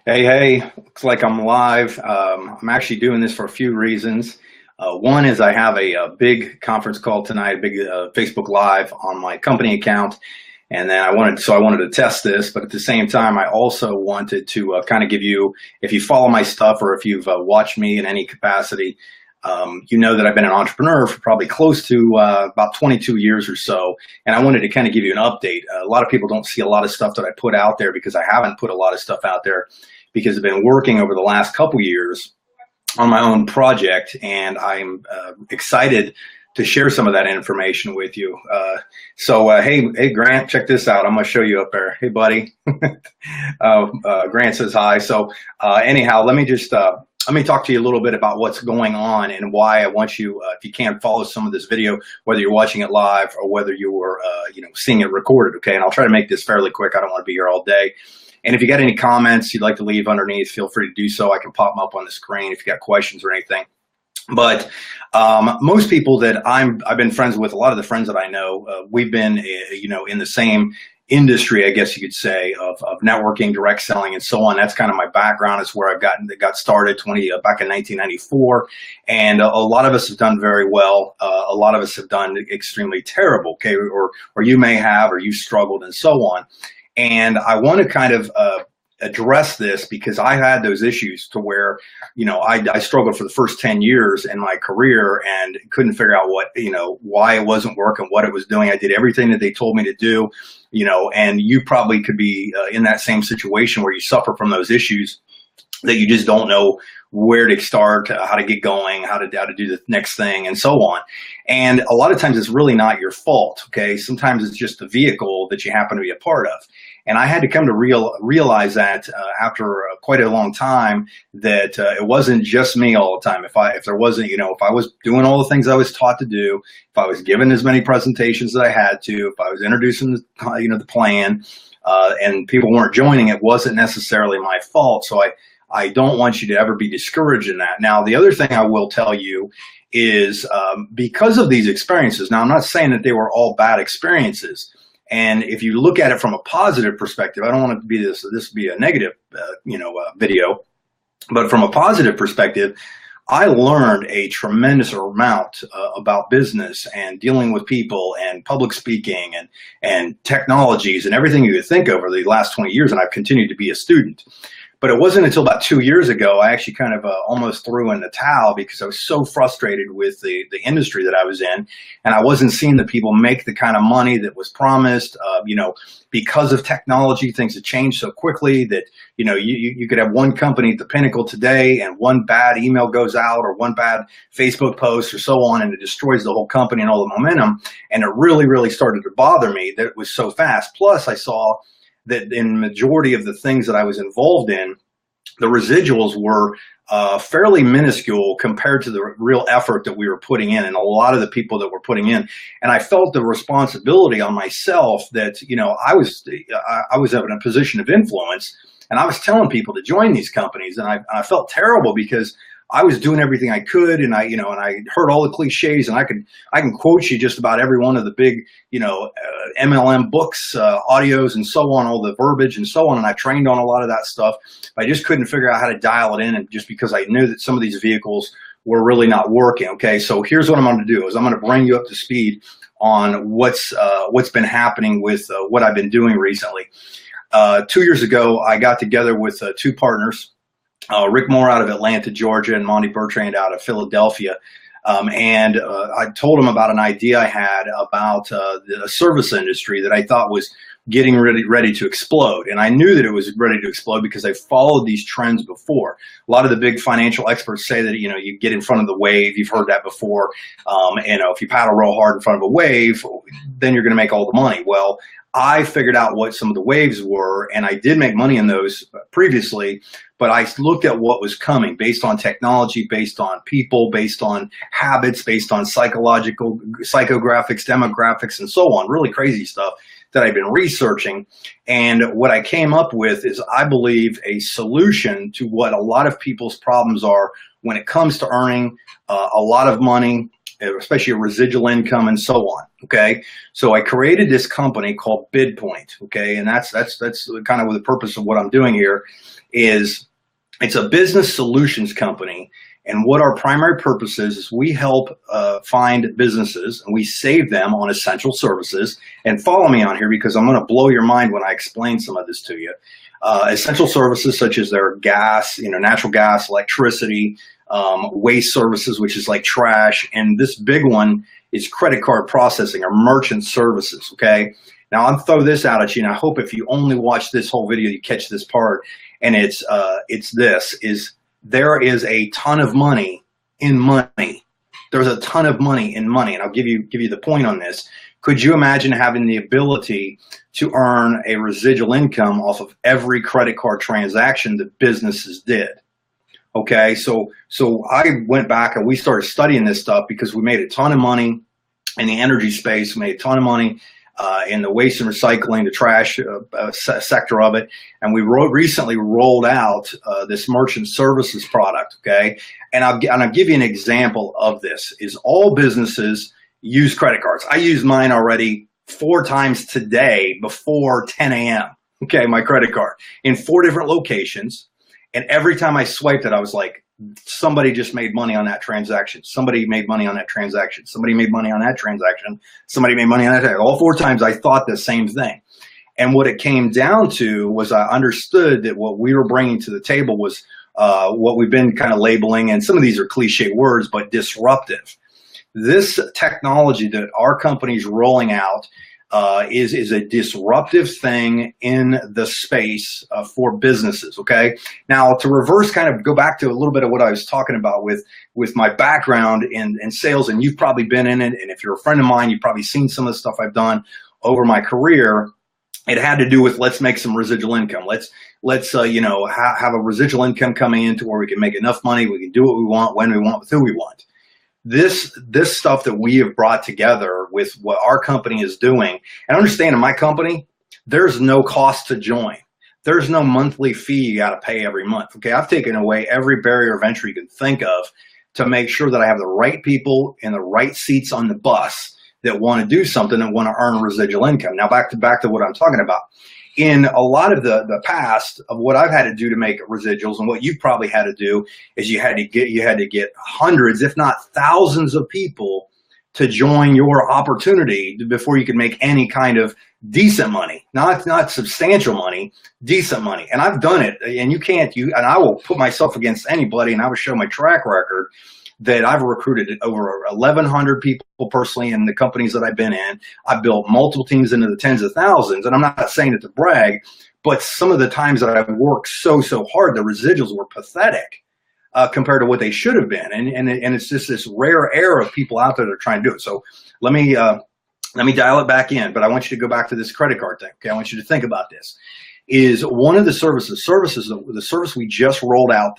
Hey, looks like I'm live. I'm actually doing this for a few reasons. One is I have a big conference call tonight, a big Facebook Live on my company account, and then I wanted to test this, but at the same time, I also wanted to kind of give you, if you follow my stuff or if you've watched me in any capacity, you know that I've been an entrepreneur for probably close to about 22 years or so, and I wanted to kind of give you an update. A lot of people don't see a lot of stuff that I put out there because I haven't put a lot of stuff out there because I've been working over the last couple years on my own project, and I'm excited to share some of that information with you. Hey, Grant, check this out. I'm going to show you up there. Hey, buddy. Grant says hi. Anyhow, let me talk to you a little bit about what's going on and why I want you, if you can, follow some of this video, whether you're watching it live or whether you were, seeing it recorded. Okay, and I'll try to make this fairly quick. I don't want to be here all day. And if you got any comments you'd like to leave underneath, feel free to do so. I can pop them up on the screen if you got questions or anything. But most people that I've been friends with, a lot of the friends that I know, we've been, in the same industry, I guess you could say, of networking, direct selling, and so on. That's kind of my background. It's where got started back in 1994. And a lot of us have done very well. A lot of us have done extremely terrible, okay, or you may have, or you struggled and so on. And I want to kind of address this because I had those issues to where, I struggled for the first 10 years in my career and couldn't figure out why it wasn't working, what it was doing. I did everything that they told me to do, and you probably could be in that same situation where you suffer from those issues that you just don't know where to start, how to get going, how to do the next thing, and so on. And a lot of times it's really not your fault, okay? Sometimes it's just the vehicle that you happen to be a part of. And I had to come to realize that after quite a long time that it wasn't just me all the time. If there wasn't, if I was doing all the things I was taught to do, if I was given as many presentations that I had to, if I was introducing the plan, and people weren't joining, it wasn't necessarily my fault. So I don't want you to ever be discouraged in that. Now, the other thing I will tell you is because of these experiences, now I'm not saying that they were all bad experiences. And if you look at it from a positive perspective, I don't want it to be this be a negative, video, but from a positive perspective, I learned a tremendous amount about business and dealing with people and public speaking and technologies and everything you could think of over the last 20 years. And I've continued to be a student. But it wasn't until about 2 years ago I actually kind of almost threw in the towel because I was so frustrated with the industry that I was in, and I wasn't seeing the people make the kind of money that was promised. Because of technology, things have changed so quickly that you could have one company at the pinnacle today, and one bad email goes out or one bad Facebook post or so on, and it destroys the whole company and all the momentum. And it really, really started to bother me that it was so fast. Plus, I saw that in the majority of the things that I was involved in, the residuals were fairly minuscule compared to the real effort that we were putting in and a lot of the people that were putting in. And I felt the responsibility on myself that, I was in a position of influence, and I was telling people to join these companies. And I felt terrible because I was doing everything I could, and I heard all the cliches, and I can quote you just about every one of the big, MLM books, audios, and so on, all the verbiage and so on. And I trained on a lot of that stuff, but I just couldn't figure out how to dial it in, and just because I knew that some of these vehicles were really not working. Okay, so here's what I'm going to do: is I'm going to bring you up to speed on what's been happening with what I've been doing recently. 2 years ago, I got together with two partners. Rick Moore out of Atlanta, Georgia, and Monty Bertrand out of Philadelphia. I told him about an idea I had about the service industry that I thought was getting ready to explode. And I knew that it was ready to explode because I followed these trends before. A lot of the big financial experts say that, you get in front of the wave. You've heard that before. If you paddle real hard in front of a wave, then you're going to make all the money. Well, I figured out what some of the waves were, and I did make money in those previously, but I looked at what was coming based on technology, based on people, based on habits, based on psychographics, demographics, and so on. Really crazy stuff that I've been researching. And what I came up with is, I believe, a solution to what a lot of people's problems are when it comes to earning a lot of money especially a residual income and so on. Okay, so I created this company called BidPoint. Okay, and that's kind of the purpose of what I'm doing here. Is it's a business solutions company, and what our primary purpose is we help find businesses and we save them on essential services. And follow me on here because I'm going to blow your mind when I explain some of this to you. Essential services such as their gas, natural gas, electricity, waste services, which is like trash, and this big one is credit card processing or merchant services. Okay, now I'll throw this out at you, and I hope if you only watch this whole video, you catch this part. And there is a ton of money in money. There's a ton of money in money, and I'll give you the point on this. Could you imagine having the ability to earn a residual income off of every credit card transaction that businesses did? Okay, so I went back and we started studying this stuff because we made a ton of money in the energy space. We made a ton of money in the waste and recycling, the trash sector of it, and we recently rolled out this merchant services product. Okay, and I'll give you an example of this. Is all businesses use credit cards. I used mine already 4 times today before 10 a.m. Okay, my credit card in 4 different locations, and every time I swiped it, I was like, somebody just made money on that transaction. Somebody made money on that transaction. Somebody made money on that transaction. Somebody made money on that transaction. All 4 times I thought the same thing. And what it came down to was I understood that what we were bringing to the table was what we've been kind of labeling, and some of these are cliche words, but disruptive. This technology that our company's rolling out is a disruptive thing in the space for businesses. Okay, now to reverse, kind of go back to a little bit of what I was talking about with my background in sales, and you've probably been in it, and if you're a friend of mine, you've probably seen some of the stuff I've done over my career. It had to do with let's make some residual income. Let's have a residual income coming in to where we can make enough money, we can do what we want, when we want, with who we want. This stuff that we have brought together with what our company is doing, and understand in my company, there's no cost to join. There's no monthly fee you got to pay every month. Okay, I've taken away every barrier of entry you can think of to make sure that I have the right people in the right seats on the bus that want to do something and want to earn residual income. Now back to what I'm talking about. In a lot of the past of what I've had to do to make residuals, and what you've probably had to do, is you had to get hundreds, if not thousands, of people to join your opportunity before you could make any kind of decent money, not substantial money, decent money. And I've done it, and and I will put myself against anybody, and I will show my track record that I've recruited over 1,100 people personally in the companies that I've been in. I've built multiple teams into the tens of thousands, and I'm not saying it to brag, but some of the times that I've worked so hard, the residuals were pathetic compared to what they should have been. And it's just this rare air of people out there that are trying to do it. So let me dial it back in, but I want you to go back to this credit card thing. Okay, I want you to think about this. Is one of the the service we just rolled out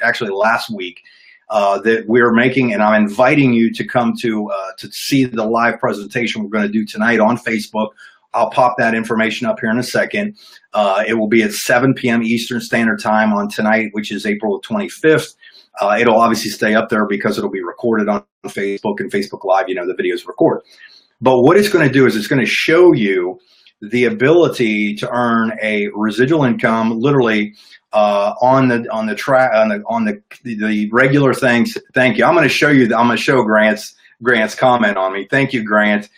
actually last week, that we're making, and I'm inviting you to come to see the live presentation we're going to do tonight on Facebook. I'll pop that information up here in a second. It will be at 7 p.m. Eastern Standard Time on tonight, which is April 25th. It'll obviously stay up there because it'll be recorded on Facebook and Facebook Live. The videos record. But what it's going to do is it's going to show you the ability to earn a residual income, literally on the regular things. Thank you. I'm going to show Grant's comment on me. Thank you, Grant.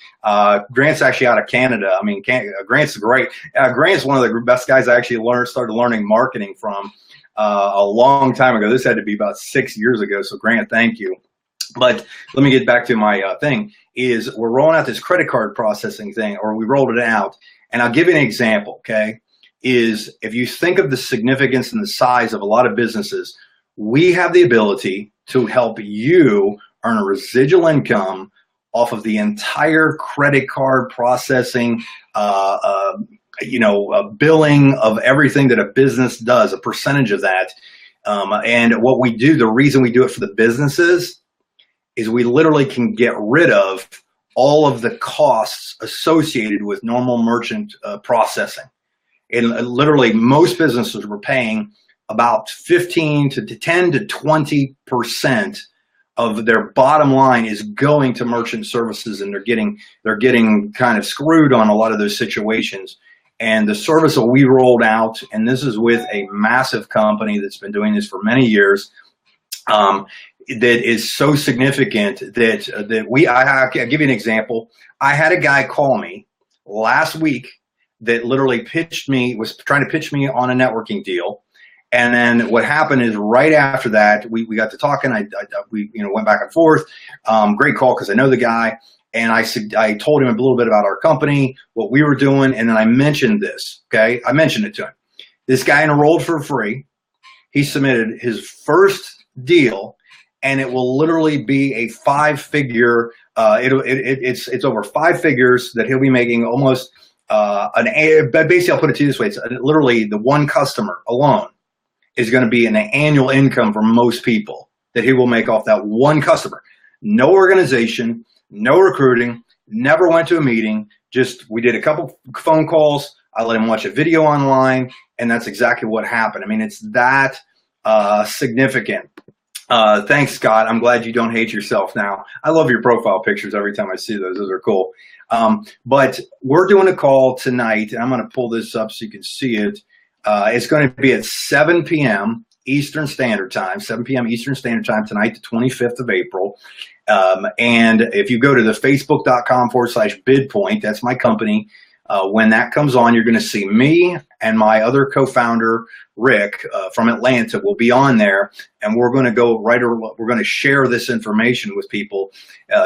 Grant's actually out of Canada. I mean, Grant's great. Grant's one of the best guys I actually started learning marketing from a long time ago. This had to be about 6 years ago. So Grant, thank you. But let me get back to my thing. Is we're rolling out this credit card processing thing, or we rolled it out, and I'll give you an example. Okay, is if you think of the significance and the size of a lot of businesses, we have the ability to help you earn a residual income off of the entire credit card processing, billing of everything that a business does, a percentage of that. And what we do, the reason we do it for the businesses is we literally can get rid of all of the costs associated with normal merchant processing. And literally most businesses were paying about 10 to 20% of their bottom line is going to merchant services, and they're getting kind of screwed on a lot of those situations. And the service that we rolled out, and this is with a massive company that's been doing this for many years, that is so significant that I'll give you an example. I had a guy call me last week that literally was trying to pitch me on a networking deal. And then what happened is right after that, we got to talking. We went back and forth. Great call because I know the guy. And I told him a little bit about our company, what we were doing, and then I mentioned this. Okay, I mentioned it to him. This guy enrolled for free. He submitted his first deal, and it will literally be a 5-figure. It's over 5 figures that he'll be making almost but basically I'll put it to you this way: it's literally the one customer alone is going to be an annual income for most people that he will make off that one customer. No organization. No recruiting, never went to a meeting, just we did a couple phone calls. I let him watch a video online, and that's exactly what happened. I mean, it's that significant. Thanks, Scott. I'm glad you don't hate yourself now. I love your profile pictures every time I see those. Those are cool. But we're doing a call tonight, and I'm going to pull this up so you can see it. It's going to be at 7 p.m. Eastern Standard Time, 7 p.m. Eastern Standard Time tonight, the 25th of April. And if you go to the facebook.com/bidpoint, that's my company. When that comes on, you're going to see me and my other co-founder, Rick, from Atlanta will be on there. And we're going to we're going to share this information with people,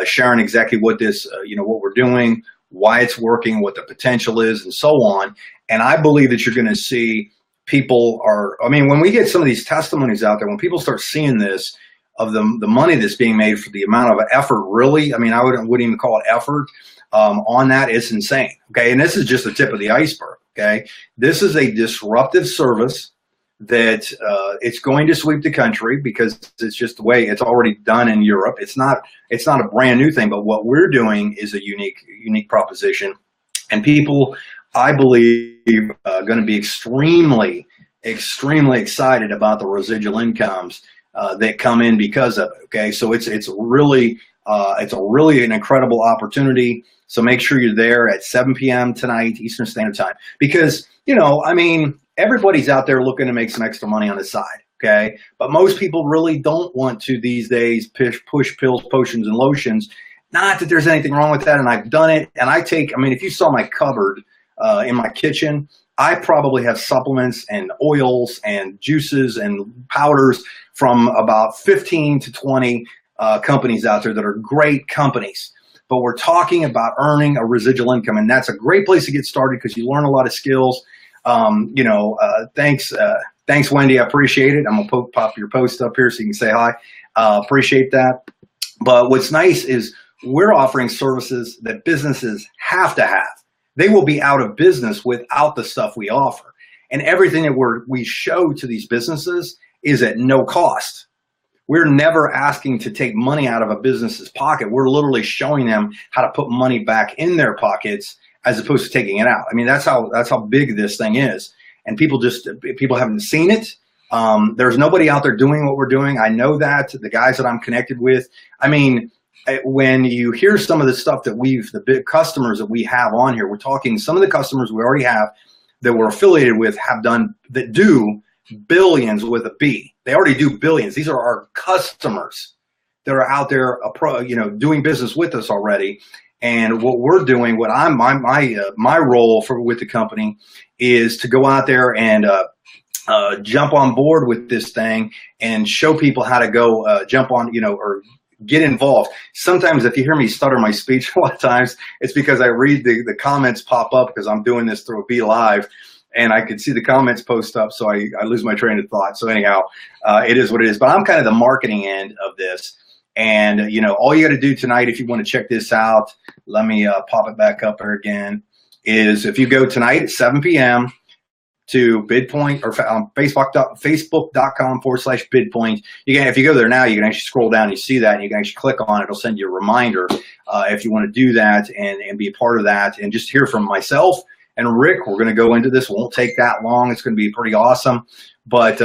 sharing exactly what this, what we're doing, why it's working, what the potential is, and so on. And I believe that you're going to see when we get some of these testimonies out there, when people start seeing this, of the money that's being made for the amount of effort, really, I wouldn't even call it effort on that. It's insane. Okay. And this is just the tip of the iceberg. Okay. This is a disruptive service that it's going to sweep the country because it's just the way it's already done in Europe. It's not a brand new thing, but what we're doing is a unique proposition, and people, I believe, going to be extremely excited about the residual incomes that come in because of it. Okay, so it's really an incredible opportunity. So make sure you're there at 7 p.m. tonight Eastern Standard Time, because everybody's out there looking to make some extra money on the side. Okay, but most people really don't want to these days push pills, potions, and lotions. Not that there's anything wrong with that, and I've done it. And if you saw my cupboard in my kitchen, I probably have supplements and oils and juices and powders from about 15 to 20 companies out there that are great companies. But we're talking about earning a residual income, and that's a great place to get started because you learn a lot of skills. Thanks, Wendy. I appreciate it. I'm gonna pop your post up here so you can say hi. Appreciate that. But what's nice is we're offering services that businesses have to have. They will be out of business without the stuff we offer. And everything that we show to these businesses is at no cost. We're never asking to take money out of a business's pocket. We're literally showing them how to put money back in their pockets as opposed to taking it out. I mean, that's how big this thing is. And people haven't seen it. There's nobody out there doing what we're doing. I know that. The guys that I'm connected with, when you hear some of the stuff that the big customers that we have on here, we're talking some of the customers we already have that we're affiliated with that do billions with a B. They already do billions. These are our customers that are out there, doing business with us already. And what we're doing, my role with the company is to go out there and jump on board with this thing and show people how to go jump on, or get involved. Sometimes if you hear me stutter my speech a lot of times, it's because I read the comments pop up because I'm doing this through a Be Live, and I can see the comments post up, so I lose my train of thought. So anyhow, it is what it is. But I'm kind of the marketing end of this. And, all you got to do tonight, if you want to check this out, let me pop it back up here again, is if you go tonight at 7 p.m. to Bidpoint or facebook.com/Bidpoint. If you go there now, you can actually scroll down and you see that, and you can actually click on it. It'll send you a reminder if you want to do that and be a part of that and just hear from myself and Rick. We're going to go into this. It won't take that long. It's going to be pretty awesome. But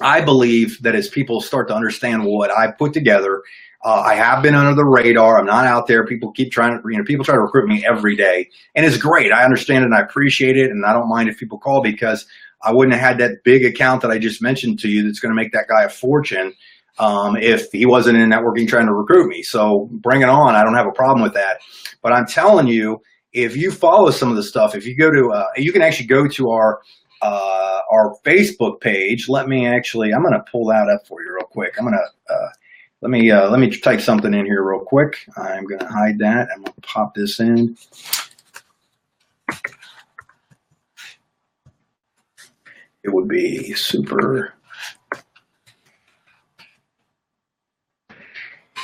I believe that as people start to understand what I put together, I have been under the radar. I'm not out there. People keep trying to, people try to recruit me every day, and it's great. I understand it and I appreciate it, and I don't mind if people call, because I wouldn't have had that big account that I just mentioned to you that's going to make that guy a fortune if he wasn't in networking trying to recruit me. So bring it on. I don't have a problem with that. But I'm telling you, if you follow some of the stuff, if you go to, you can actually go to our Facebook page. I'm going to pull that up for you real quick. Let me type something in here real quick. I'm going to hide that. I'm going to pop this in. It would be super.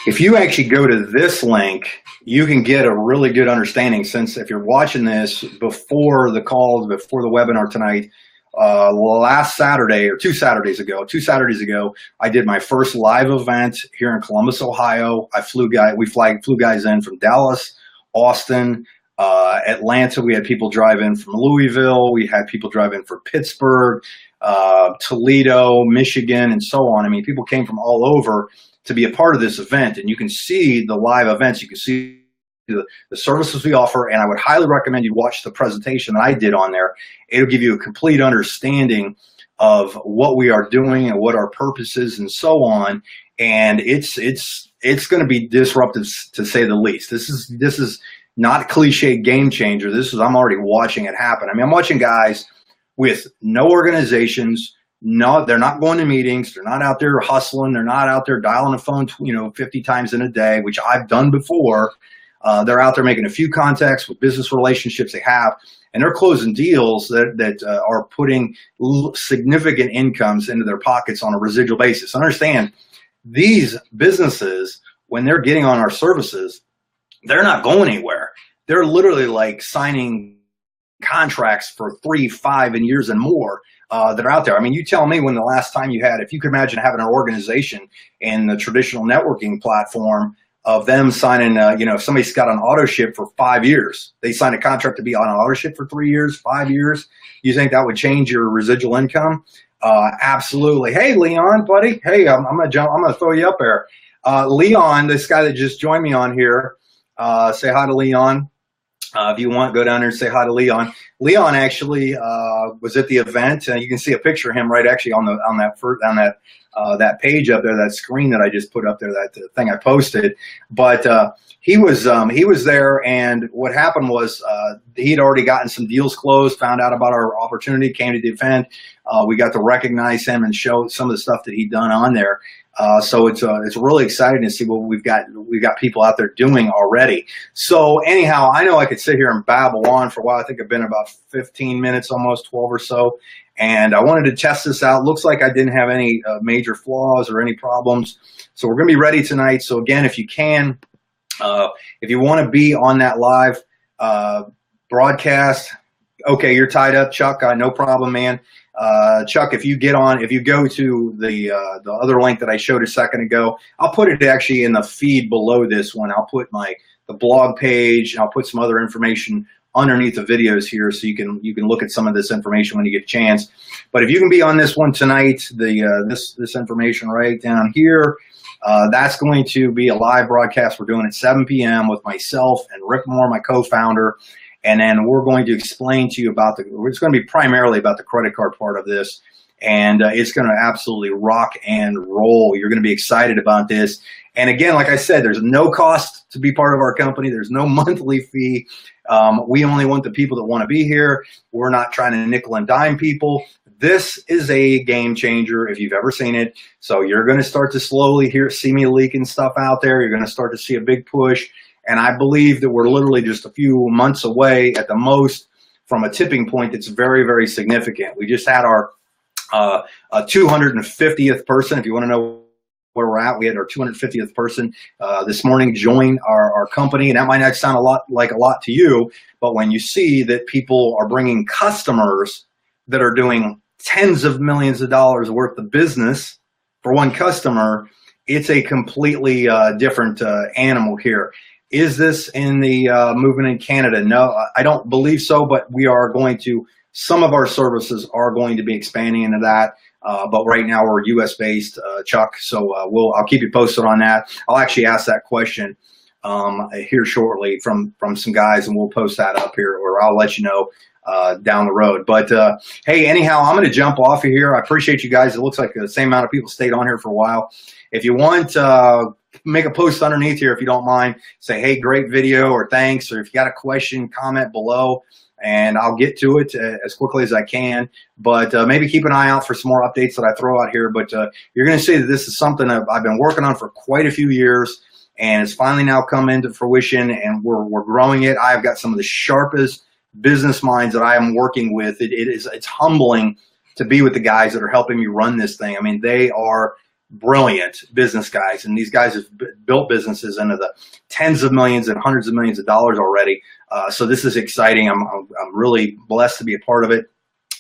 If you actually go to this link, you can get a really good understanding, since if you're watching this before the call, before the webinar tonight, last Saturday or 2 Saturdays ago, I did my first live event here in Columbus, Ohio. We flew guys in from Dallas, Austin, Atlanta. We had people drive in from Louisville. We had people drive in from Pittsburgh, Toledo, Michigan, and so on. I mean, people came from all over to be a part of this event, and you can see the live events. You can see the services we offer, and I would highly recommend you watch the presentation that I did on there. It'll give you a complete understanding of what we are doing and what our purpose is and so on. And it's going to be disruptive, to say the least. This is not a cliche game changer. I'm already watching it happen. I mean, I'm watching guys with no organizations. No, they're not going to meetings. They're not out there hustling. They're not out there dialing a phone, 50 times in a day, which I've done before. They're out there making a few contacts with business relationships they have, and they're closing deals that are putting significant incomes into their pockets on a residual basis. Understand, these businesses, when they're getting on our services, they're not going anywhere. They're literally like signing contracts for 3, 5 years and more that are out there. I mean, you tell me when the last time you had, if you could imagine having an organization in the traditional networking platform of them signing, if somebody's got an auto ship for 5 years, they sign a contract to be on an auto ship for 3 years, 5 years. You think that would change your residual income? Absolutely. Hey, Leon, buddy. Hey, I'm gonna throw you up there. Leon, this guy that just joined me on here, say hi to Leon. If you want, go down there and say hi to Leon. Leon actually was at the event. You can see a picture of him right actually on that page up there, that screen that I just put up there, that thing I posted. But he was there, and what happened was he'd already gotten some deals closed, found out about our opportunity, came to the event. We got to recognize him and show some of the stuff that he'd done on there. So it's really exciting to see what we've got people out there doing already. So anyhow, I know I could sit here and babble on for a while. I think I've been about 15 minutes, almost 12 or so. And I wanted to test this out. Looks like I didn't have any major flaws or any problems. So we're going to be ready tonight. So again, if you can, if you want to be on that live broadcast, okay, you're tied up, Chuck. No problem, man. Chuck, if you go to the other link that I showed a second ago, I'll put it actually in the feed below this one. I'll put the blog page, and I'll put some other information underneath the videos here, so you can look at some of this information when you get a chance. But if you can be on this one tonight, this information right down here, that's going to be a live broadcast. We're doing at 7 p.m. with myself and Rick Moore, my co-founder. And then we're going to explain to you it's going to be primarily about the credit card part of this. And it's going to absolutely rock and roll. You're going to be excited about this. And again, like I said, there's no cost to be part of our company. There's no monthly fee. We only want the people that want to be here. We're not trying to nickel and dime people. This is a game changer if you've ever seen it. So you're going to start to slowly see me leaking stuff out there. You're going to start to see a big push. And I believe that we're literally just a few months away at the most from a tipping point that's very, very significant. We just had our 250th person. If you want to know where we're at, we had our 250th person this morning join our company. And that might not sound a lot to you, but when you see that people are bringing customers that are doing tens of millions of dollars worth of business for one customer, it's a completely different animal here. Is this in the movement in Canada? No, I don't believe so, but we are going to, some of our services are going to be expanding into that. But right now we're US based, Chuck. So I'll keep you posted on that. I'll actually ask that question here shortly from some guys, and we'll post that up here, or I'll let you know down the road. But hey, anyhow, I'm going to jump off of here. I appreciate you guys. It looks like the same amount of people stayed on here for a while. If you want, make a post underneath here if you don't mind. Say, hey, great video, or thanks, or if you got a question, comment below, and I'll get to it as quickly as I can. But maybe keep an eye out for some more updates that I throw out here. But you're going to see that this is something that I've been working on for quite a few years, and it's finally now come into fruition, and we're growing it. I've got some of the sharpest business minds that I am working with. It's humbling to be with the guys that are helping me run this thing. I mean, they are brilliant business guys, and these guys have built businesses into the tens of millions and hundreds of millions of dollars already. So this is exciting. I'm really blessed to be a part of it.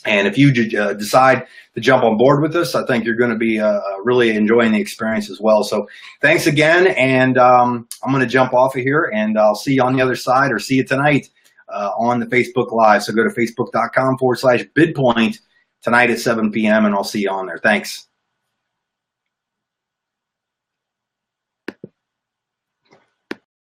And if you decide to jump on board with this, I think you're going to be really enjoying the experience as well. So thanks again. And I'm going to jump off of here, and I'll see you on the other side, or see you tonight on the Facebook Live. So go to facebook.com/bidpoint tonight at 7 p.m. and I'll see you on there. Thanks.